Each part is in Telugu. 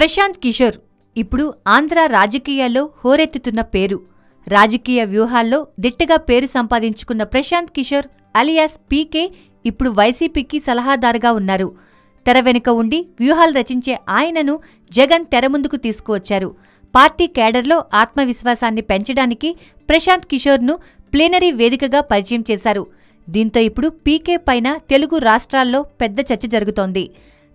ప్రశాంత్ కిషోర్ ఇప్పుడు ఆంధ్ర రాజకీయాల్లో హోరెత్తుతున్న పేరు. రాజకీయ వ్యూహాల్లో దిట్టగా పేరు సంపాదించుకున్న ప్రశాంత్ కిషోర్ అలియాస్ పీకే ఇప్పుడు వైసీపీకి సలహాదారుగా ఉన్నారు. తెర వెనుక ఉండి వ్యూహాలు రచించే ఆయనను జగన్ తెర ముందుకు తీసుకువచ్చారు. పార్టీ కేడర్లో ఆత్మవిశ్వాసాన్ని పెంచడానికి ప్రశాంత్ కిషోర్ను ప్లీనరీ వేదికగా పరిచయం చేశారు. దీంతో ఇప్పుడు పీకే పైన తెలుగు రాష్ట్రాల్లో పెద్ద చర్చ జరుగుతోంది.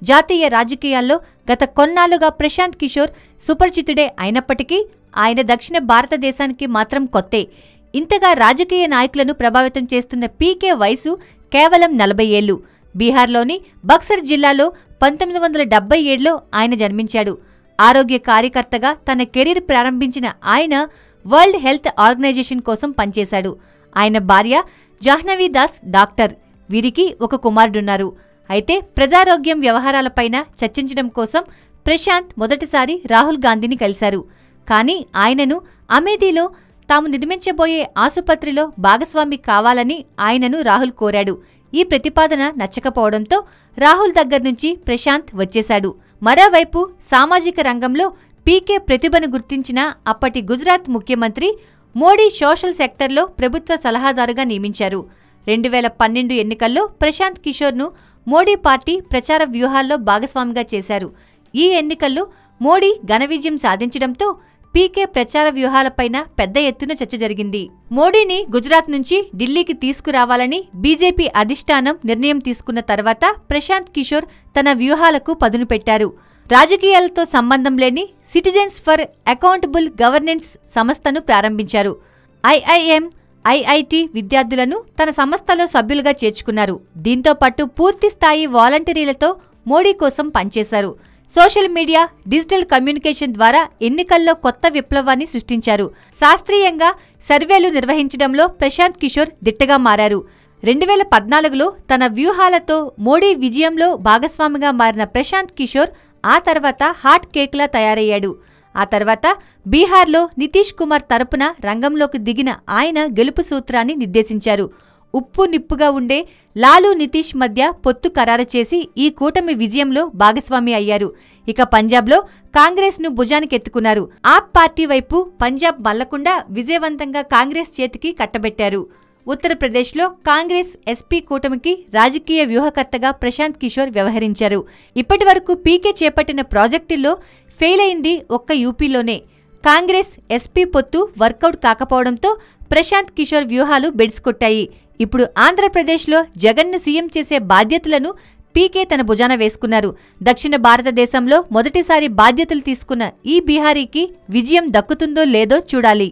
జాతీయ రాజకీయాల్లో గత కొన్నాళ్లుగా ప్రశాంత్ కిషోర్ సుపరిచితుడే అయినప్పటికీ ఆయన దక్షిణ భారతదేశానికి మాత్రం కొత్తే. ఇంతగా రాజకీయ నాయకులను ప్రభావితం చేస్తున్న పీకే వయసు కేవలం 40 ఏళ్లు. బీహార్లోని బక్సర్ జిల్లాలో 1977లో ఆయన జన్మించాడు. ఆరోగ్య కార్యకర్తగా తన కెరీర్ ప్రారంభించిన ఆయన వరల్డ్ హెల్త్ ఆర్గనైజేషన్ కోసం పనిచేశాడు. ఆయన భార్య జాహ్నవి దాస్ డాక్టర్. వీరికి ఒక కుమారుడున్నారు. అయితే ప్రజారోగ్యం వ్యవహారాలపైన చర్చించడం కోసం ప్రశాంత్ మొదటిసారి రాహుల్ గాంధీని కలిశారు. కానీ ఆయనను అమేథీలో తాము నిర్మించబోయే ఆసుపత్రిలో భాగస్వామి కావాలని ఆయనను రాహుల్ కోరాడు. ఈ ప్రతిపాదన నచ్చకపోవడంతో రాహుల్ దగ్గర్నుంచి ప్రశాంత్ వచ్చేశాడు. మరోవైపు సామాజిక రంగంలో పీకే ప్రతిభను గుర్తించిన అప్పటి గుజరాత్ ముఖ్యమంత్రి మోడీ సోషల్ సెక్టర్లో ప్రభుత్వ సలహాదారుగా నియమించారు. 2012 ఎన్నికల్లో ప్రశాంత్ కిషోర్ను మోడీ పార్టీ ప్రచార వ్యూహాల్లో భాగస్వామిగా చేశారు. ఈ ఎన్నికల్లో మోడీ ఘన విజయం సాధించడంతో పీకే ప్రచార వ్యూహాలపైన పెద్ద ఎత్తున చర్చ జరిగింది. మోడీని గుజరాత్ నుంచి ఢిల్లీకి తీసుకురావాలని బీజేపీ అధిష్టానం నిర్ణయం తీసుకున్న తర్వాత ప్రశాంత్ కిషోర్ తన వ్యూహాలకు పదును పెట్టారు. రాజకీయాలతో సంబంధం లేని సిటిజన్స్ ఫర్ అకౌంటబుల్ గవర్నెన్స్ సంస్థను ప్రారంభించారు. ఐఐఎం, ఐఐటి విద్యార్థులను తన సంస్థలో సభ్యులుగా చేర్చుకున్నారు. దీంతో పాటు పూర్తిస్థాయి వాలంటీర్లతో మోడీ కోసం పనిచేశారు. సోషల్ మీడియా, డిజిటల్ కమ్యూనికేషన్ ద్వారా ఎన్నికల్లో కొత్త విప్లవాన్ని సృష్టించారు. శాస్త్రీయంగా సర్వేలు నిర్వహించడంలో ప్రశాంత్ కిషోర్ దిట్టగా మారారు. 2014లో తన వ్యూహాలతో మోడీ విజయంలో భాగస్వామిగా మారిన ప్రశాంత్ కిషోర్ ఆ తర్వాత హాట్ కేక్లా తయారయ్యాడు. ఆ తర్వాత బీహార్లో నితీష్ కుమార్ తరపున రంగంలోకి దిగిన ఆయన గెలుపు సూత్రాన్ని నిర్దేశించారు. ఉప్పు నిప్పుగా ఉండే లాలూ నితీష్ మధ్య పొత్తు ఖరారు చేసి ఈ కూటమి విజయంలో భాగస్వామి అయ్యారు. ఇక పంజాబ్లో కాంగ్రెస్ను భుజానికెత్తుకున్నారు. ఆప్ పార్టీ వైపు పంజాబ్ మళ్లకుండా విజయవంతంగా కాంగ్రెస్ చేతికి కట్టబెట్టారు. ఉత్తరప్రదేశ్లో కాంగ్రెస్ ఎస్పీ కూటమికి రాజకీయ వ్యూహకర్తగా ప్రశాంత్ కిషోర్ వ్యవహరించారు. ఇప్పటివరకు పీకే చేపట్టిన ప్రాజెక్టుల్లో ఫెయిల్ అయింది ఒక్క యూపీలోనే. కాంగ్రెస్ ఎస్పీ పొత్తు వర్కౌట్ కాకపోవడంతో ప్రశాంత్ కిషోర్ వ్యూహాలు బెడిసికొట్టాయి. ఇప్పుడు ఆంధ్రప్రదేశ్లో జగన్ను సీఎం చేసే బాధ్యతలను పీకే తన భుజాన వేసుకున్నారు. దక్షిణ భారతదేశంలో మొదటిసారి బాధ్యతలు తీసుకున్న ఈ బీహారీకి విజయం దక్కుతుందో లేదో చూడాలి.